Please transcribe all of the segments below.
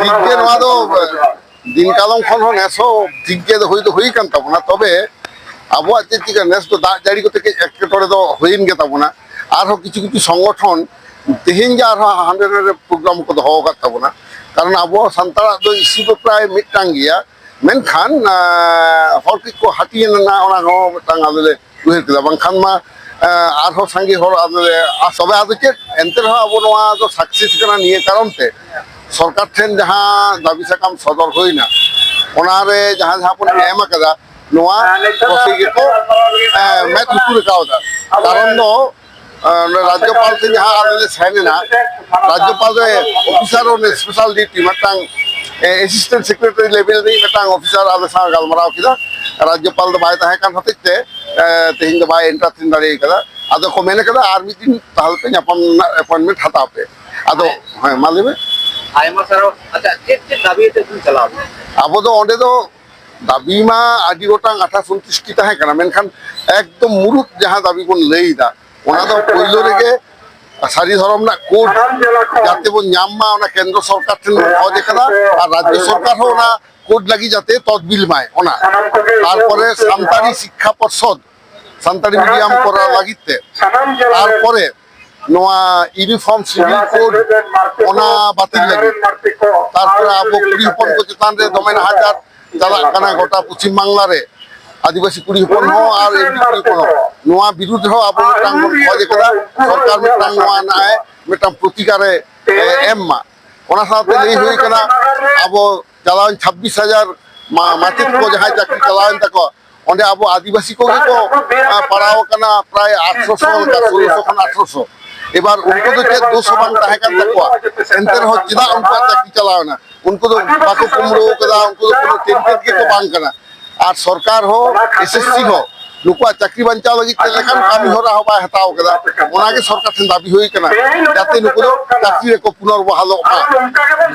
ᱴᱷᱤᱠ ᱜᱮ ᱱᱚᱣᱟ ᱫᱚ ᱫᱤᱱ ᱠᱟᱞᱚᱢ ᱠᱷᱚᱱ ᱦᱚᱸ ᱱᱮᱥ ᱦᱚᱸ ᱴᱷᱤक ᱜᱮ ᱦᱩᱭ ᱫᱚ ᱦᱩᱭ ᱠᱟᱱ ᱛᱟᱵᱚᱱᱟ ᱛᱚᱵᱮ ᱟᱵᱚᱣᱟᱜ ᱪᱮᱫ ᱪᱤᱠᱟᱹ ᱱᱮᱥ ᱫᱚ ᱫᱟᱜ ᱡᱟᱹᱲᱤ ᱠᱚᱛᱮ ᱠᱟᱹᱡ ᱮᱴᱠᱮᱴᱚᱬᱮ ᱫᱚ ᱦᱩᱭᱮᱱ ᱜᱮ ᱛᱟᱵᱚᱱᱟ ᱟᱨᱦᱚᱸ ᱠᱤᱪᱷᱩ ᱠᱤᱪᱷᱩ ᱥᱚᱝᱜᱚᱴᱷᱚᱱ ᱛᱮᱦᱮᱧ ᱜᱮ ᱟᱨᱦᱚᱸ ᱦᱟᱸᱰᱮ ᱱᱟᱰᱮ ᱯᱨᱳᱜᱨᱟᱢ ᱠᱚ ᱫᱚᱦᱚ ᱟᱠᱟᱫ ᱛᱟᱵᱚᱱᱟ ᱠᱟᱨᱚᱱ ᱟᱵᱚ ᱥᱟᱱᱛᱟᱲᱟᱜ ᱫᱚ ᱤᱥᱩ ᱫᱚ ᱯᱨᱟᱭ ᱢᱤᱫᱴᱟᱝ ᱜᱮᱭᱟ ᱢᱮᱱᱠᱷᱟन ᱦᱚᱲ ᱠᱚ ᱠᱚ ᱦᱟᱹᱴᱤᱭᱮᱱᱟ ᱚᱱᱟ ᱦᱚᱸ ᱢᱤᱫᱴᱟᱝ ᱟᱞᱮ ᱩᱭᱦᱟᱹᱨ ᱠᱮᱫᱟ ᱵᱟᱝᱠᱷᱟन ᱢᱟ ᱟᱨᱦᱚᱸ ᱥᱟᱸᱜᱮ ᱦᱚᱲ ᱟᱞᱮ ᱛᱚᱵᱮ ᱟᱫᱚ ᱪᱮᱫ ᱮᱱᱛᱮ ᱨᱮᱦᱚᱸ ᱟᱵᱚ ᱱᱚᱣᱟ ᱫᱚ ᱥᱟᱠᱥᱮᱥ ᱠᱟᱱᱟ ᱱᱤᱭᱟᱹ ᱠᱟᱨᱚᱱ তে সরকার ᱴᱷᱮᱱ ᱡᱟᱦᱟᱸ দাবি সাকাম সদর হইনা ওনারে ᱡᱟᱦᱟᱸ ᱵᱚᱱ ᱮᱢ ᱟᱠᱟᱫᱟ ᱱᱚᱣᱟ ᱯᱨᱚᱥᱮ ᱜᱮᱠᱚ ᱢᱮᱫ ᱞᱩᱛᱩᱨ ᱟᱠᱟᱣᱫᱟ ᱠᱟᱨᱚᱱ ᱫᱚ রাজ্যপাল ᱴᱷᱮᱱ ᱡᱟᱦᱟᱸ ᱟᱞᱮ ᱞᱮ ᱥᱮᱱ ᱮᱱᱟ রাজ্যপাল ᱨᱮ ᱚᱯᱷᱤᱥᱟর ᱥᱯᱮᱥᱟᱞ ᱰᱤউᱴᱤ ᱢᱤᱫᱴᱟᱝ ᱮᱥᱤᱥᱴᱮন্ট ᱥᱮᱠᱨᱮᱴᱟরি লেভেল ᱨᱮ ᱢᱤᱫᱴᱟᱝ ᱚᱯᱷᱤᱥᱟর ᱟᱞᱮ ᱥᱟᱶ ᱜᱟᱞᱢᱟᱨᱟᱣ ᱠᱮᱫᱟ রাজ্যপাল ᱫᱚ ᱵᱟᱭ ᱛᱟᱦᱮᱸ ᱠᱟᱱ ᱦᱚᱛᱮᱡ ᱛᱮ ᱛᱮᱦᱮᱧ ᱫᱚ ᱵᱟᱭ ᱮᱱᱴᱟᱨᱴᱮᱱ ᱫᱟᱲᱮ ᱟᱠᱟᱫᱟ ᱟᱫᱚ ᱠᱚ ᱢᱮᱱ ᱟᱠᱟᱫᱟ ᱟᱨ ᱢᱤᱫ ᱫᱤᱱ ᱛᱟᱦᱚᱞᱮ ᱯᱮ ᱧᱟᱯᱟᱢ ᱨᱮᱱᱟᱜ ᱮᱯᱚᱭᱮᱱᱴᱢᱮᱱᱴ ᱦᱟᱛᱟᱣ ᱯᱮ ᱟᱫᱚ ᱦᱮᱸ ᱢᱟ ᱞᱟᱹᱭ ᱢᱮ ᱟᱭᱢᱟ ᱥᱟᱨᱦᱟᱣ ᱟᱪᱪᱷᱟ ᱪᱮᱫ ᱫᱟᱵᱤ ᱟᱛᱮ ᱵᱚᱱ ᱪᱟᱞᱟᱣ ᱟᱵᱚ ᱫᱚ ᱚᱸᱰᱮ ᱫᱚ দাবি মা আদি গোটাং 28-29টি তাহে কানা মেনখান একদম মুরুত যাহা দাবি বন লইদা ওনা দো পয়লো রেগে সারি ধরম না কোড যাতে বন নাম মা ওনা কেন্দ্র সরকার ঠেন খোঁজ কাদা আর রাজ্য সরকার হো না কোড লাগি যাতে তদবিল মায় ওনা তারপরে সান্তালি শিক্ষা পর্ষদ সান্তালি মিডিয়াম করা লাগিতে তারপরে নোয়া ইউনিফর্ম সিভিল কোড ওনা বাতিল লাগি তারপরে আবো কুড়ি হপন কো চেতান রে দমে হাজার চালাক কানা গোটা পশ্চিম বাংলা রে আদিবাসী কুড়ি হপন হো আর এমপি কুড়ি হপন নোয়া বিরুদ্ধ হো আবো মিটাং বন খোঁজ কাদা সরকার মিটাং নোয়া নায় মিটাং প্রতিকারে এম মা ওনা সাথে লই হই কানা আবো চালান 26,000 মাটিত কো যাহাই চাকরি চালান তাকো ওন্ডে আবো আদিবাসী কো পাড়াও কানা প্রায় 800 1600 খান 800 এবার উनको তো চেয়ে 200 বাং তাহে কান তাকো এন্টার হ চিদা উनको চাকরি চালাও না उनको तो बाको कुमरो कदा उनको तो कोनो टेंटेड के तो बांग कना আর সরকার হো এসএসসি হো নুকুয়া চাকরি বাঞ্চাও লাগি তেলেখান কামি হরা হবা হতাও কদা ওনাকে সরকার ঠেন দাবি হই কনা যাতে নুকু চাকরি কো পুনর্বহাল মা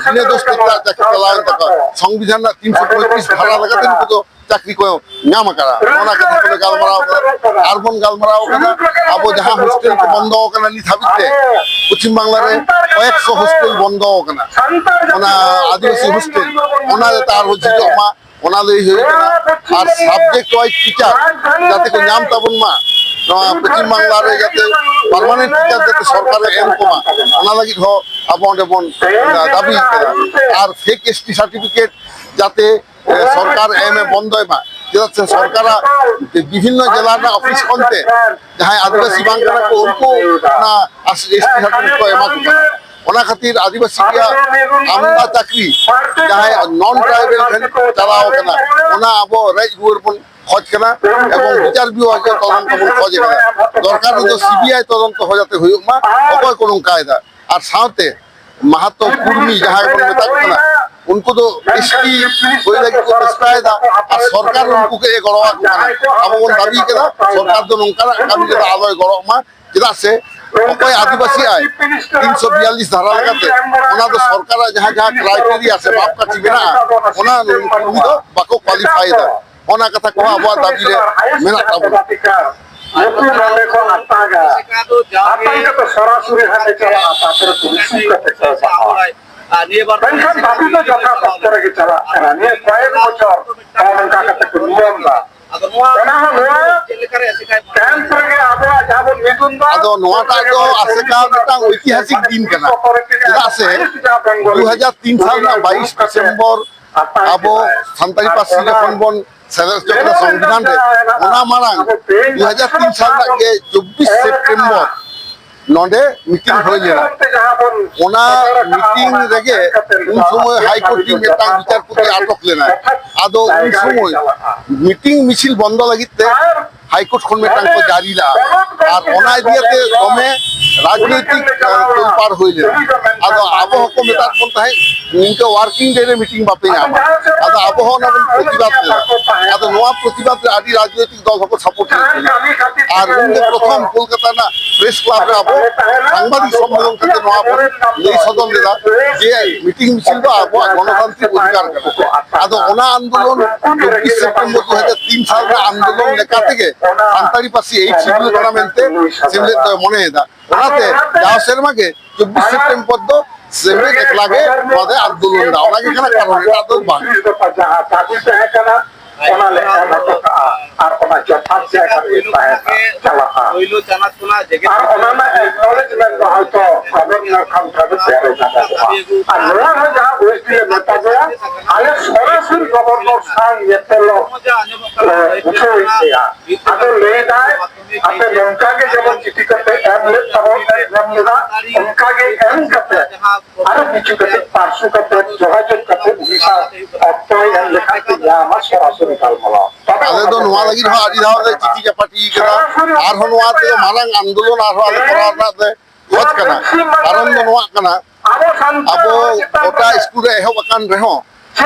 দিনে দোষ টিকা চাকরি চালান তক সংবিধান 335 ধারা লাগাতে নুকু তো চাকরি কো নাম করা ওনা কথা করে গালমারাও আরবন গালমারাও কনা আবো যাহা হোস্টেল কো বন্ধ কনা নি থাবিতে পশ্চিম বাংলারে কয়েকশো হোস্টেল বন্ধ কনা ওনা আদিবাসী হোস্টেল ওনা তার হচ্ছে মা ওনা লই হই কনা আর সাবজেক্ট ওয়াইজ টিচার যাতে কো নাম তাবন মা পশ্চিম বাংলারে যাতে পার্মানেন্ট টিচার যাতে সরকারে এম কমা ওনা লাগি হ আবো অন্ডে বন দাবি করা আর ফেক এসটি সার্টিফিকেট যাতে সরকার এম এ বন্ধ হয় মা যেটা সরকার বিভিন্ন জেলার না অফিস কোনতে যাহাই আদিবাসী বাংলা কো উनको না এসটি সার্টিফিকেট কো এমা কো ওনা খাতির আদিবাসী কিয়া আমদা চাকরি যাহাই নন ট্রাইবেল ঠেন চালাও কনা ওনা আবো রাইজ গুর বন খোঁজ কনা এবং বিচার বিভাগে তদন্ত বন খোঁজ কনা দরকার তো সিবিআই তদন্ত হয়ে যাতে হইক মা অকয় কোন কায়দা আর সাথে মাহাতো কুর্মী যাহাই বন মেতা কনা उनको तो एसटी होई लगी को कायदा আর সরকার उनको के গড়ওয়া কনা আবো বন দাবি কেদা সরকার তো নংকার কামি কেদা আলোয় গড় মা যেটা আছে অকয় আদিবাসী আয় 342 ধারা লাগাতে ওনা তো সরকার যাহা যাহা ক্রাইটেরিয়া আছে বাপ কাটি বিনা ওনা উনি তো বাকো কোয়ালিফাই দা ওনা কথা কো আবো দাবি রে মেনা তাবো Itu nande ko astaga. Apanya to sorasuri hane chala atar polisi ka teksa awai. Kan tapi to jatha pastor ke chala. Ani koyek bochor kawan ka kata kuniyam la. Karena noa cancer ke abo jabon midun da. Ado noa ta do aseka mitang ঐতিহাসিক দিন kana. Jeda ase 2003 সাল না 22 December abo santali pasi যখন বন সংবিধান রে ওনা Marang 2003 সাল লাগে 24 সেপ্টেম্বর নডে মিটিং হইলেনা ওনা মিটিং রেগে উন সময় হাইকোর্ট টি মেটাং বিচারপতি আটক লেনা আদো উন সময় মিটিং মিছিল বন্ধ লাগিতে হাইকোর্ট খন মেটাং কো জারি লা আর ওনা দিয়েতে দমে রাজনৈতিক তোলপাড় হইলে আদো আবহাওয়া কো মেটার বন তাই নিকে ওয়ার্কিং ডে রে মিটিং বাপে নামা আদো আবহাওয়া না প্রতিবাদ আদো নোয়া প্রতিবাদ আদি রাজনৈতিক দল হকো সাপোর্ট আর উনকে প্রথম কলকাতা না প্রেস ক্লাব রে আবো সাংবাদিক সম্মেলন থেকে নোয়া এই সদন দেলা যে মিটিং মিছিল বা আবো গণতান্ত্রিক অধিকার আদো ওনা আন্দোলন 24 সেপ্টেম্বর 2003 সাল রে আন্দোলন লেখা থেকে সান্তালি পাসি এই সিভিল টুর্নামেন্টে সিভিল মনে হেদা ওনাতে যাও সেরমাকে 24 সেপ্টেম্বর ᱥᱮᱢᱞᱮᱫ ᱮᱠᱞᱟ ᱜᱮ ᱱᱚᱣᱟ ᱫᱚ ᱟᱱᱫᱳᱞᱚᱱ ᱫᱟ ᱚᱱᱟ ᱜᱮ ᱠᱟᱱᱟ ᱠᱟᱨᱚᱱ ᱮᱴᱟᱜ ᱫᱚ ᱵᱟᱝ ᱡᱟᱦᱟᱸ ᱫᱟᱵᱤ ᱛᱟᱦᱮᱸ ᱠᱟᱱᱟ ᱚᱱᱟ ᱞᱮ ᱮᱢ ᱦᱚᱴᱚ ᱠᱟᱜᱼᱟ ᱟᱨ ᱚᱱᱟ ᱡᱚᱛᱷᱟᱛ ᱡᱟᱭᱜᱟ ᱨᱮ ᱛᱟᱦᱮᱸ ᱪᱟᱞᱟᱜᱼᱟ পৈলো চানাত কোনা জেগে আর অন্যান্য acknowledgement ᱫᱚ ᱦᱚᱭᱛᱚ গভর্নর খান ঠাকুর পেয়ারে ᱧᱟᱢᱚᱜᱼᱟ আর ᱱᱚᱣᱟ ᱦᱚᱸ ᱡᱟᱦᱟᱸ ওয়েস্টে ᱢᱮᱛᱟ ᱜᱮᱭᱟ ᱟᱞᱮ ᱥᱚᱨᱟᱥᱚᱨᱤ ᱜᱚভর্নর ᱥᱟᱶ ᱧᱮᱯᱮᱞᱚᱜ ᱵᱩᱡᱷᱟᱹᱣ ᱤᱫᱤᱭᱟ ᱟᱫᱚ ᱞᱟᱹᱭᱫᱟᱭ ᱟᱯᱮ ᱱᱚᱝᱠᱟ ᱜᱮ ᱡᱮᱢᱚᱱ ᱪᱤᱴᱷᱤ ᱠᱟᱛᱮ ᱮᱢ ᱞᱮᱫ ᱛᱟᱵᱚᱱ ᱮᱢ ᱞᱮᱫᱟ ᱚᱱᱠᱟ ᱜᱮ ᱮᱢ ᱠᱟᱛᱮ ᱟᱨᱚ ᱠᱤᱪᱷᱩ ᱠᱟᱛᱮ ᱯᱟᱨᱥᱩ ᱠᱟᱛᱮ ᱡᱳᱜᱟᱡᱳᱜ ᱠᱟᱛᱮ ᱩᱱᱤ ᱥᱟᱶ ᱚᱠᱛᱚᱭ ᱮᱢ ᱞᱮᱠᱷᱟᱱ ᱜᱮ ᱧᱟᱢᱟ ᱥᱚᱨᱟᱥᱚᱨᱤ ᱜᱟᱞᱢᱟᱨᱟᱣ ᱟᱞᱮ ᱫᱚ ᱱᱚᱣᱟ ᱞᱟᱹᱜᱤᱫ ᱦᱚᱸ ᱟᱹᱰᱤ ᱫᱷᱟᱣ ᱞᱮ ᱪᱤᱴᱷᱤ ᱪᱟᱯᱟᱴᱤ ᱠᱟᱫᱟ ᱟᱨᱦᱚᱸ ᱱᱚᱣᱟ ᱛᱮᱫᱚ ᱢᱟᱨᱟᱝ ᱟᱱᱫᱳᱞᱚᱱ ᱟᱨᱦᱚᱸ ᱟᱞᱮ ᱠᱚᱨᱟᱣ ᱨᱮᱱᱟᱜ ᱞᱮ ᱠᱷᱚᱡ ᱠᱟᱱᱟ ᱠᱟᱨᱚᱱ ᱫᱚ ᱱᱚᱣᱟ ᱠᱟᱱᱟ ᱟᱵᱚ ᱥᱟᱱᱛᱟᱲ ᱟᱵᱚ ᱜᱚᱴᱟ ᱥᱠᱩᱞ ᱨᱮ ᱮᱦᱚᱵ ᱟᱠᱟᱱ ᱨᱮᱦᱚᱸ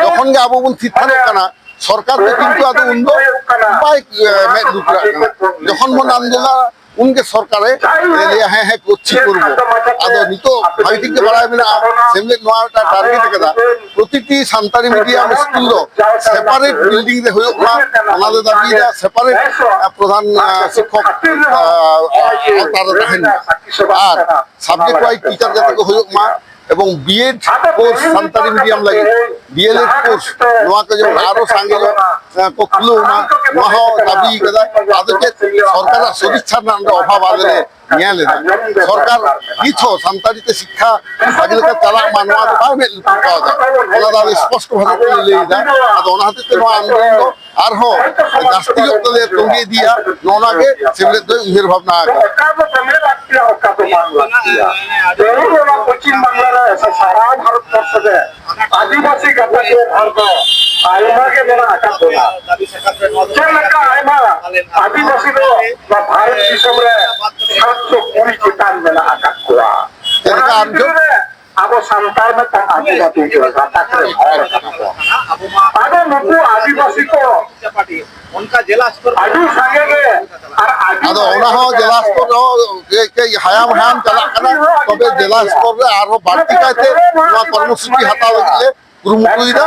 ᱡᱚᱠᱷᱚᱱ ᱜᱮ ᱟᱵᱚ ᱵᱚᱱ ᱛᱷᱤᱨᱛᱷᱟᱨᱚᱜ ᱠᱟᱱᱟ ᱥᱚᱨᱠᱟর ᱫᱚ কিন্তু ᱟᱫᱚ ᱩᱱᱫᱚ ᱵᱟᱭ ᱢᱮᱫ ᱞᱩᱛᱩᱨᱟᱜ ᱠᱟᱱᱟ যখন ᱵᱚᱱ ᱟন্দোলনা উনকে সরকারে ᱞᱟᱹᱭᱟ ᱦᱮᱸ ᱦᱮᱸ করছি করবো আদᱚ নিতᱚᱜ ᱵᱷᱟᱜᱤ ᱴᱷᱤᱠ ᱜᱮ ᱵᱟᱲᱟᱭ ᱢᱮᱱᱟᱜᱼᱟ ᱥᱮᱢᱞᱮᱫ ᱱᱚᱣᱟ ᱢᱤᱫᱴᱟᱝ ᱴᱟর্ᱜᱮᱴ ᱠᱟᱫᱟ প্রতিটি সান্তালি মিডিয়াম স্কুল ᱫᱚ সেপারেট বিল্ডিং রে ᱦᱩᱭᱩᱜ ᱢᱟ ᱚᱱᱟ ᱫᱚ দাবিᱫᱟ সেপারেট প্রধান শিক্ষক আওতারে ᱛᱟᱦᱮᱱ ᱢᱟ আর সাবজেক্ট ওয়াইজ টিচার যাতে ko ᱦᱩᱭᱩᱜ ᱢᱟ এবং বিএড কোর্স সান্তালি মিডিয়াম লাগি ডিএলএড কোর্স নওয়া ᱠᱚ ᱡᱮᱢᱚᱱ ᱟᱨᱚ ᱥᱟᱸᱜᱮ ᱠᱚ ᱠᱷᱩᱞᱟᱹᱣ ᱢᱟ ᱱᱚᱣᱟ ᱦᱚᱸ ᱫᱟᱵᱤ ᱠᱟᱫᱟ ᱟᱫᱚ ᱪᱮᱫ সরকারের সদিচ্ছা ᱨᱮᱱᱟᱜ অভাব ᱟᱞᱮ ᱞᱮ ᱧᱮᱞ ᱮᱫᱟ সরকার ᱱᱤᱛ ᱦᱚᱸ ᱥᱟᱱᱛᱟᱲᱤ ᱛᱮ ᱥᱤᱠᱠᱷᱟ ᱵᱷᱟᱜᱤ ᱞᱮᱠᱟ ᱪᱟᱞᱟᱜ ᱢᱟ ᱱᱚᱣᱟ ᱫᱚ ᱵᱟᱭ ᱢᱮᱫ ᱞᱩᱛᱩᱨ ᱠᱟᱣᱫᱟ ᱚᱱᱟ ᱫᱚ ᱟᱹᱰᱤ ᱥᱯᱚᱥᱴᱚ ᱵᱷᱟᱵᱮ ᱛᱮᱞᱮ ᱞᱟᱹᱭᱫᱟ ᱟᱫᱚ ᱚᱱᱟ ᱦᱚᱛᱮᱡ ᱛᱮ ᱱᱚᱣᱟ ᱟᱱᱫᱳᱞᱚᱱ ᱫᱚ ᱟᱨᱦᱚᱸ ᱡᱟᱹᱥᱛᱤ ᱧᱚᱜ ᱛᱮᱞᱮ ᱛᱚᱸᱜᱮ ᱤᱫᱤᱭᱟ ᱱᱚᱜᱼᱚ ᱜᱮ ᱥᱮᱢᱞᱮᱫ ᱫᱚᱭ ᱩᱭᱦᱟᱹᱨ ᱵᱷᱟᱵᱽᱱᱟ ᱟᱠᱟᱫᱟ ᱚᱠᱟ ᱫᱚ ᱫᱚᱢᱮ ᱞᱟᱹᱠᱛᱤᱭᱟ ᱚᱠᱟ ᱫᱚ ᱵᱟᱝ ᱞᱟᱹᱠᱛᱤᱭᱟ ᱡᱟᱹᱨᱩᱲ ᱚᱱᱟ ᱯᱚᱪᱷᱤᱢ ᱵᱟᱝᱞᱟ ᱨᱮ ᱥᱮ ᱥᱟᱨᱟ ᱵᱷᱟᱨᱚᱛ ᱵᱚᱨᱥᱚ ᱨᱮ ᱟᱹᱫᱤᱵᱟᱹᱥᱤ ᱜᱟᱛᱟᱠ ᱨᱮᱱ ᱦᱚᱲ ᱫᱚ ᱟᱭᱢᱟ ᱜᱮ ᱢᱮᱱᱟᱜ ᱟᱠᱟᱫ ᱵᱚᱱᱟ ᱪᱮᱫ ᱞᱮᱠᱟ ᱟᱭᱢᱟ ᱟᱹᱫᱤᱵᱟᱹᱥᱤ ᱫᱚ ᱵᱷᱟᱨᱚᱛ ᱫᱤᱥᱚᱢ ᱨᱮ 720 ᱪᱮᱛᱟᱱ ᱢᱮᱱᱟᱜ ᱟᱠᱟᱫ ᱠᱚᱣᱟ ᱚᱱᱟ ᱵᱷᱤᱛᱨᱤ ᱨᱮ ᱟᱵᱚ ᱥᱟᱱᱛᱟᱲ ᱢᱤᱫᱴᱟᱝ ᱟᱹᱫᱤᱵᱟᱹᱥᱤ ᱜᱟᱛᱟᱠ ᱨᱮᱱ ᱦᱚᱲ ᱠᱟᱱᱟ ᱠᱚ ᱟᱫᱚ ᱱᱩᱠᱩ ᱟᱹᱫᱤᱵᱟᱹᱥᱤ ᱠᱚ उनका जिला स्तर ᱟᱹᱰᱤ ᱥᱟᱸᱜᱮ ᱜᱮ ᱟᱨ ᱟᱫᱚ ᱚᱱᱟ ᱦᱚᱸ ᱡᱮᱞᱟ ᱥᱛᱚᱨ ᱨᱮᱦᱚᱸ ᱠᱟᱹᱡ ᱦᱟᱭᱟᱢ ᱦᱟᱭᱟᱢ ᱪᱟᱞᱟᱜ ᱠᱟᱱᱟ ᱛᱚᱵᱮ ᱡᱮᱞᱟ ᱥᱛᱚᱨ ᱨᱮ ᱟᱨᱦᱚᱸ ᱵᱟᱹᱲᱛᱤ ᱠᱟᱭᱛᱮ ᱱᱚᱣᱟ ᱠᱚᱨᱢᱚᱥূᱪᱤ ᱦᱟᱛᱟᱣ ᱞᱟᱹᱜᱤᱫ ᱞᱮ ᱠᱩᱨᱩᱢᱩᱴᱩᱭᱮᱫᱟ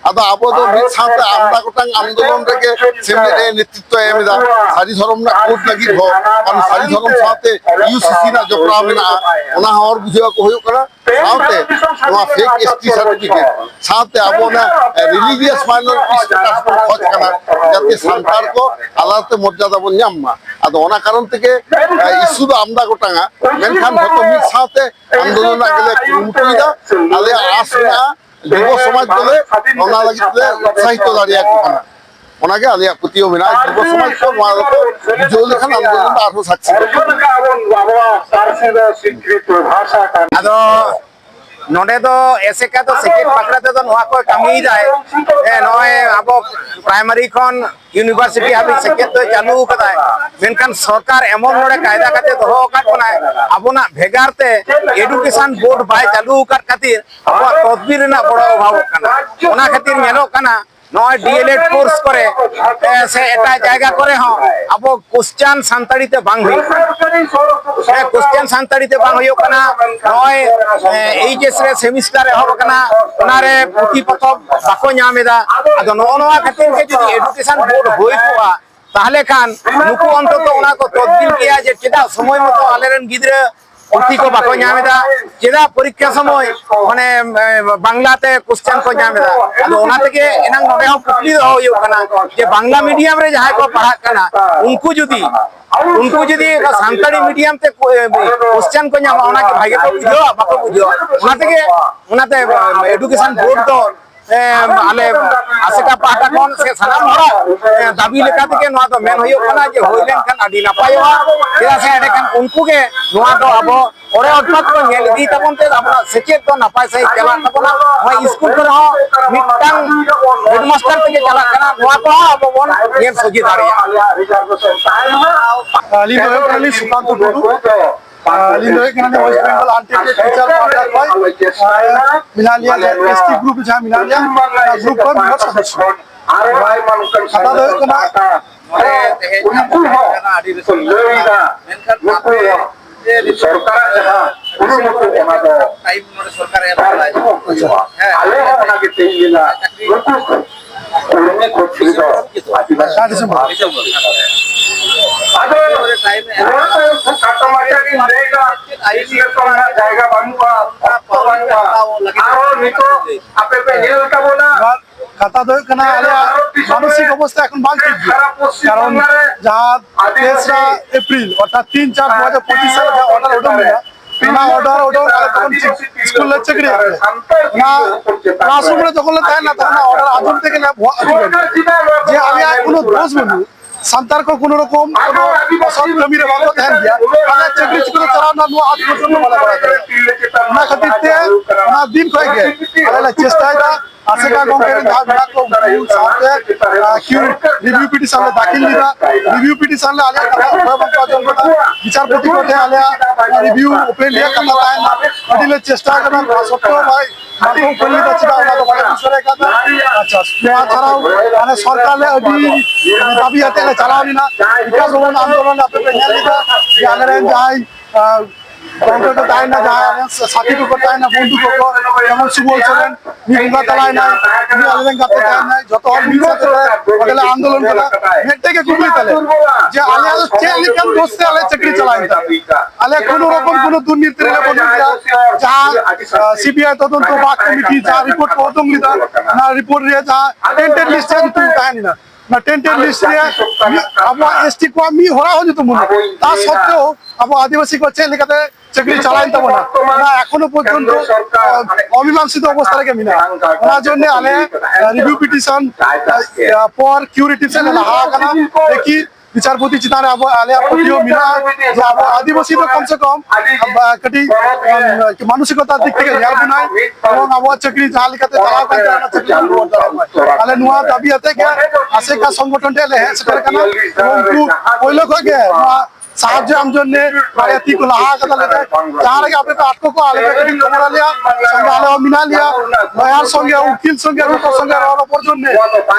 ᱟᱫᱚ ᱟᱵᱚ ᱫᱚ ᱢᱤᱫ ᱥᱟᱶᱛᱮ ᱟᱢᱫᱟ ᱜᱚᱴᱟᱝ ᱟᱱᱫᱳᱞᱚᱱ ᱨᱮᱜᱮ ᱥᱮᱢᱞᱮᱫ ᱮ ᱱᱮᱛᱨᱤᱛᱛᱚ ᱮᱢ ᱮᱫᱟ ᱥᱟᱹᱨᱤ ᱫᱷᱚᱨᱚᱢ ᱨᱮᱱᱟᱜ ᱠᱳᱰ ᱞᱟᱹᱜᱤᱫ ᱦᱚᱸ ᱠᱟᱨᱚᱱ ᱥᱟᱹᱨᱤ ᱫᱷᱚᱨᱚᱢ ᱥᱟᱶᱛᱮ ইউসিসি ᱨᱮᱱᱟᱜ ᱡᱚᱯᱲᱟᱣ ᱢᱮᱱᱟᱜᱼᱟ ᱚᱱᱟ ᱦᱚᱸ ᱦᱚᱲ ᱵᱩᱡᱷᱟᱹᱣ ᱠᱚ ᱦᱩᱭᱩᱜ ᱠᱟᱱᱟ ᱥᱟᱶᱛᱮ ᱱᱚᱣᱟ ᱯᱷᱮᱠ এসটি সার্টিফিকেট ᱥᱟᱶᱛᱮ ᱟᱵᱚ ᱚᱱᱟ রিলিজিয়াস মাইনরিটি স্ট্যাটাস ᱵᱚᱱ ᱠᱷᱚᱡ ᱠᱟᱱᱟ যাতে ᱥᱟᱱᱛᱟᱲ ᱠᱚ আলাদাতে মর্যাদা ᱵᱚᱱ ᱧᱟᱢ ᱢᱟ ᱟᱫᱚ ᱚᱱᱟ ᱠᱟᱨᱚᱱ ᱛᱮᱜᱮ ইস্যু ᱫᱚ আমদা ᱜᱚᱴᱟᱝᱟ ᱢᱮᱱᱠᱷᱟᱱ ᱡᱷᱚᱛᱚ ᱢᱤᱫ ᱥᱟᱶᱛᱮ ᱟᱱᱫᱳᱞᱚᱱ ᱨᱮᱱᱟᱜ ᱜᱮᱞᱮ ᱠᱩᱨᱩᱢᱩᱴᱩᱭᱮᱫᱟ ᱟᱞᱮᱭᱟᱜ ᱟᱸᱥ ᱢᱮᱱᱟᱜᱼᱟ ᱡᱩᱵᱚ ᱥᱚᱢᱟᱡᱽ ᱫᱚᱞᱮ ᱚᱱᱟ ᱞᱟᱹᱜᱤᱫ ᱞᱮ উৎসাহিত দাঁড়িয়াকো ᱠᱟᱱᱟ ᱚᱱᱟᱜᱮ ᱟᱞᱮᱭᱟᱜ ᱯᱟᱹᱛᱭᱟᱹᱣ ᱢᱮᱱᱟᱜᱼᱟ ᱡᱩᱵᱚ ᱥᱚᱢᱟᱡᱽ ᱠᱚ ᱱᱚᱣᱟ ᱫᱚᱠᱚ ᱵᱩᱡᱷᱟᱹᱣ ᱞᱮᱠᱷᱟᱱ ᱟᱱᱫᱳᱞᱚᱱ ᱫᱚ ᱟᱨᱦᱚᱸ ᱥᱟᱠᱥᱮᱥ ᱚᱨᱡᱚᱱ ᱠᱟᱜᱼᱟᱵᱚᱱ ᱟᱵᱚᱣᱟᱜ ᱯᱟᱹᱨᱥᱤ ᱫᱚ ᱥᱤᱠᱨᱤᱛ ᱵᱷᱟষᱟ ᱠᱟᱱ ᱟᱫᱚ ᱱᱚᱰᱮ ᱫᱚ ᱮᱥᱮᱠᱟ ᱫᱚ ᱥᱮᱪᱮᱫ ᱵᱟᱠᱷᱨᱟ ᱛᱮᱫᱚ ᱱᱚᱣᱟ ᱠᱚ ᱠᱟᱹᱢᱤᱭᱮᱫᱟᱭ ᱱᱚᱜᱼᱚᱭ ᱟᱵᱚ ᱯᱨᱟᱭᱢᱟরি ᱠᱷᱚᱱ ᱤᱭᱩᱱᱤᱵᱷᱟᱨᱥᱤᱴᱤ ᱦᱟᱹᱵᱤᱡ ᱥᱮᱪᱮᱫ ᱫᱚᱭ ᱪᱟᱹᱞᱩ ᱟᱠᱟᱫᱟᱭ ᱢᱮᱱᱠᱷᱟᱱ ᱥᱚᱨᱠᱟর ᱮᱢᱚᱱ ᱱᱚᱰᱮ ᱠᱟᱭᱫᱟ ᱠᱟᱛᱮ ᱫᱚᱦᱚ ᱟᱠᱟᱫ ᱵᱚᱱᱟᱭ ᱟᱵᱚᱱᱟᱜ ᱵᱷᱮᱜᱟᱨ ᱛᱮ ᱮᱰᱩᱠᱮᱥᱚᱱ ᱵᱳর্ড ᱵᱟᱭ ᱪᱟᱹᱞᱩ ᱟᱠᱟᱫ ᱠᱷᱟᱹᱛᱤᱨ ᱟᱵᱚᱣᱟᱜ ᱛᱚᱫᱵᱤᱨ ᱨᱮᱱᱟᱜ ᱵᱚᱲᱚ ᱚᱵᱷᱟᱵᱚᱜ ᱠᱟᱱᱟ ᱚᱱᱟ ᱠᱷᱟᱹᱛᱤᱨ ᱧᱮᱞᱚᱜ ᱠᱟᱱᱟ নয় ডিএলএড কোর্স করে সে এটা জায়গা করে হ্যাঁ আবো কোশ্চেন সান্তাড়িতে বাং হই কোশ্চেন সান্তাড়িতে বাং হইও কানা নয় এইচএস রে সেমিস্টার এহব কানা ওনারে পুঁথি পতব বাকো ᱧᱟᱢᱮᱫᱟ আদো নওয়া খাতির কে যদি এডুকেশন বোর্ড হই কোয়া তাহলে খান নুকু অন্তত ওনা কো তদবির কিয়া যে চেদা সময় মতো আলেরেন গিদরা পুঁথি কো বাকো ᱧᱟᱢᱮᱫᱟ চেদা পরীক্ষা সময় মানে বাংলাতে কোশ্চেন কো ᱧᱟᱢᱮᱫᱟ আদো ওনা থেকে এনাং নডে হম কুকলি দো হইও কানা যে বাংলা মিডিয়াম রে যাহাই কো পড়াক কানা উনকু যদি সান্তাড়ি মিডিয়াম তে কোশ্চেন কো ᱧᱟᱢᱟ ওনা কে ভাগে কো বুঝো বাকো বুঝো ওনাতে এডুকেশন বোর্ড তো আলে আশেকা পাটা কোন সে সানাম হড়া দাবি লেখা থেকে নোয়া তো মেন হইও কানা যে হইলেন খান আদি নাপায়ওয়া যেটা সে এডে খান উনকু গে নোয়া তো আবো ওরে অর্থাৎ তো নেল দি তাবন তে আমরা সেচেত তো নাপাই সাই চালা তাবনা ওই স্কুল করে হ মিটাং হেডমাস্টার থেকে চালা কানা নোয়া তো আবো বন নেল সজি দাঁড়িয়ে আলিম আলী সুকান্ত টুডু আলিম এখানে ওয়েস্ট বেঙ্গল আনটেকেড টিচার পার্টনার হয় মিনালিয়া এসটি গ্রুপ যা মিনালিয়া গ্রুপ ᱠᱷᱚᱱ ᱵᱤᱨᱚᱫ সদস্য ᱠᱟᱛᱷᱟ ᱫᱚ ᱦᱩᱭᱩᱜ ᱠᱟᱱᱟ ᱩᱱᱠᱩ ᱦᱚᱸ ᱠᱚ ᱞᱟᱹᱭᱫᱟ ᱱᱩᱠᱩ সরকার যাহা কুরুমুটু ᱚᱱᱟ ᱫᱚ টাইম নড়ে সরকার এম আলে ᱦᱚᱸ ᱚᱱᱟ ᱜᱮ ᱛᱮᱦᱮᱧ ᱞᱮᱱᱟ ᱱᱩᱠᱩ ᱠᱩᱲᱢᱤ ᱠᱚᱪᱷᱤ ᱫᱚ আদিবাসী আদᱚ ᱱᱚᱣᱟ ᱫᱚ ᱠᱷᱟᱴᱚ ᱢᱟᱪᱷᱟ ᱜᱤᱧ ᱞᱟᱹᱭᱫᱟ ᱟᱭᱤᱥ ᱞᱮᱠᱟᱱᱟᱜ ᱡᱟᱭᱜᱟ ᱵᱟᱹᱱᱩᱜᱼᱟ ᱮᱵᱟᱨ ᱠᱟᱛᱷᱟ ᱫᱚ ᱦᱩᱭᱩᱜ ᱠᱟᱱᱟ ᱟᱞᱮᱭᱟᱜ ᱢᱟᱱᱚᱥᱤক ᱚᱵᱚস্থা এখন ᱵᱟᱝ ঠিক গᱮᱭᱟ কারণ যাহা 3রা এপ্রিল অর্থাৎ 3/4/2025 সালে যা অর্ডার ওডম ᱞᱮᱱᱟ ᱚᱱᱟ অর্ডার আলে তখন স্কুল লে চাকরি না ক্লাসরুম রে যখন লে তাহেনা তখন অর্ডার আজম থেকে না যে আলিয়া কোনো দোষ বনু santar ko kono rokom kono asal kami re bago tahen dia ala chakri chukre charana no aaj porjonto bala bala na khatir te na din koi ge ala chesta da aseka gongker da ko saate kiu review petition le dakhil dida review petition le ala kata bhaban ko ajam kata বিচারপতি কোটে ala review open liya kata tahen adile chesta kana sotto bhai মাধ্যম করলি যাচ্ছে না ওরা তো বড় বিষয় কথা আচ্ছা স্নেহা ছাড়াও মানে সরকারে আদি দাবি হাতে চালাওনি না বিকাশ ভবন আন্দোলন আপনাদের নিয়ে জানেন যাই কংগ্রেস তাই না যায় সাথী को তাই না বন্ধু को যেমন সুবল চলেন নির্মা তালাই না তিনি আলেন গাতে তাই না যত হল মিলছে বদলে আন্দোলন করা নেটকে কুবলি তালে যে আলে চেলি কাম দোস্তে আলে চাকরি চালায় আলে কোন রকম কোন দুর্নীতি রে বন্ধ দিয়া যা সিবিআই তদন্ত বা কমিটি যা রিপোর্ট করতম লিদা না রিপোর্ট রে যা টেন্টেড লিস্ট আছে তুমি তাই না না টেন্টেড লিস্ট রে अब एसटी को मी होरा हो যেত মনে তা সত্ত্বেও अब আদিবাসী को চেলিকাতে চাকরি চালাইন তব না এখনো পর্যন্ত অমীমাংসিত অবস্থা রেখে মিনা ওনার জন্য আলে রিভিউ পিটিশন পর কিউরিটিশন লাহা কানা দেখি বিচারপতি চিতারে अब আলে প্রতিও মিনা যে अब আদিবাসী তো কমসে কম কটি মানসিকতা দিক থেকে ন্যায় নাই এবং अब চাকরি জালিকাতে চালাও করতে না চাকরি আলে নোয়া দাবি আছে কে আছে কা সংগঠন লে সেটা কানা এবং কইলো কগে সাহায্য আম জন্য বাড়িয়াতি को লাহা কথা লেতে যার আগে আপনি তো আটকো को আলে কটি কমরা লিয়া সঙ্গে আলে মিনা লিয়া লয়ার সঙ্গে উকিল সঙ্গে রূপর সঙ্গে আর অপর জন্য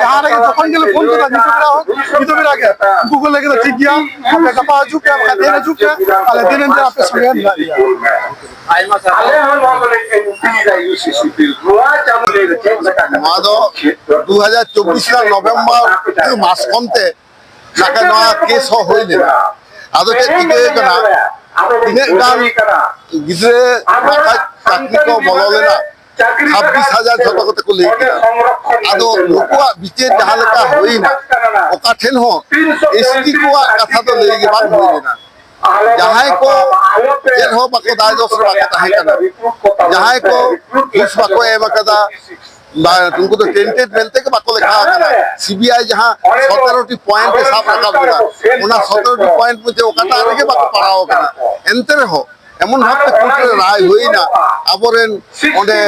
যার আগে যখন গেলে ফোন করে দিতে বিরা আগে গুগল লেগে ঠিক গিয়া আপনি কাপা জুকে আপনি দেনে জুকে আলে দেনে যে আপনি সঙ্গে না লিয়া নয় 2024 সাল নভেম্বর মাস কমতে নাকা নয়া কেস হইলে আদো কে টিকে কানা ইনে গান গিদরে মাথা চাকরি को বললে না 26,000 জতকতে को लेके আদো লোকয়া বিচে যাহা লেকা হই না ওকা ঠেন হো এসটি को কথা তো लेगे बात হইলে না जहां को जेल हो बाको दाय दोसर बाका ताहे कना जहां को घुस बाको ए बाका तुमको तो टेंटेड मिलते के बाको लिखा कना सीबीआई जहां 17टी पॉइंट के साथ रखा हुआ उना 17टी पॉइंट मुझे ओकाटा आगे बाको पढ़ाओ कना एंते हो এমন ভাবে কোর্টের রায় হই না আবরেন ওনে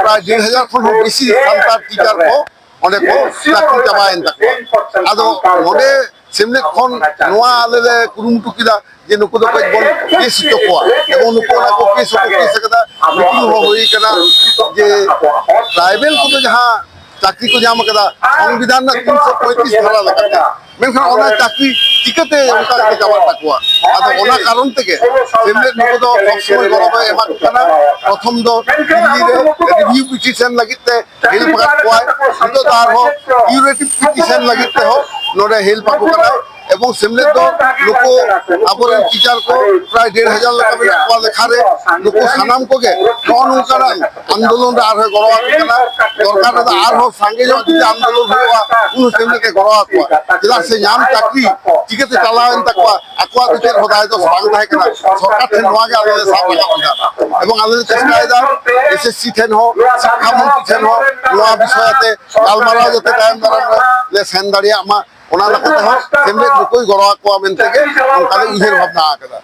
প্রায় 1,500 খন বেশি সান্তার টিচার কো ওনে কো চাকরি চাবায়েন তাকো আদো ওনে সেমনে খন নোয়া আলে কুরুমটু কিদা যে নুকু দো কই বল কেস তো কোয়া এবং নুকু না কো কেস কথা মিটিং হই কানা যে ট্রাইবেল को तो जहां চাকরি को जाम कदा संविधान ना 335 ধারা লাগাতে মেনখান ওনা চাকরি টিকাতে ওটা যাওয়ার তাকুয়া আদো ওনা কারণ থেকে সেমনে নুকু দো সবসময় গরবে এমাক কানা প্রথম দো দিল্লি রে রিভিউ পিটিশন লাগিতে হেল্প পাকুয়া তো তার হো কিউরেটিভ পিটিশন লাগিতে হো নোরে হেল্প পাকুয়া এবং সেমনে তো লোক আপরেন টিচার को প্রায় 1,500 টাকা বেলা লেখা রে লোক সানাম কোগে কোন উকারা আন্দোলন আর হয় গড়া কেনা সরকার আর হোক সঙ্গে যদি আন্দোলন হওয়া কোন সেমনে কে গড়া কোয়া যেটা সে নাম চাকরি টিকেতে চালাওন তাকওয়া আকওয়া বিচার হদায় তো বাং থাকে না সরকার ঠেন হওয়া গে আলাদা সাপ লাগা এবং আলাদা চেষ্টা দা এসএসসি ঠেন হো শিক্ষা মন্ত্রী ঠেন হো নোয়া বিষয়তে গালমারা যেতে টাইম দাঁড়ানো লে সেন দাঁড়িয়ে আমা ওনা লাগতে হয় সেমনে কোই গড়া কোয়া মেন থেকে ওখানে ইহের ভাবনা আকেদা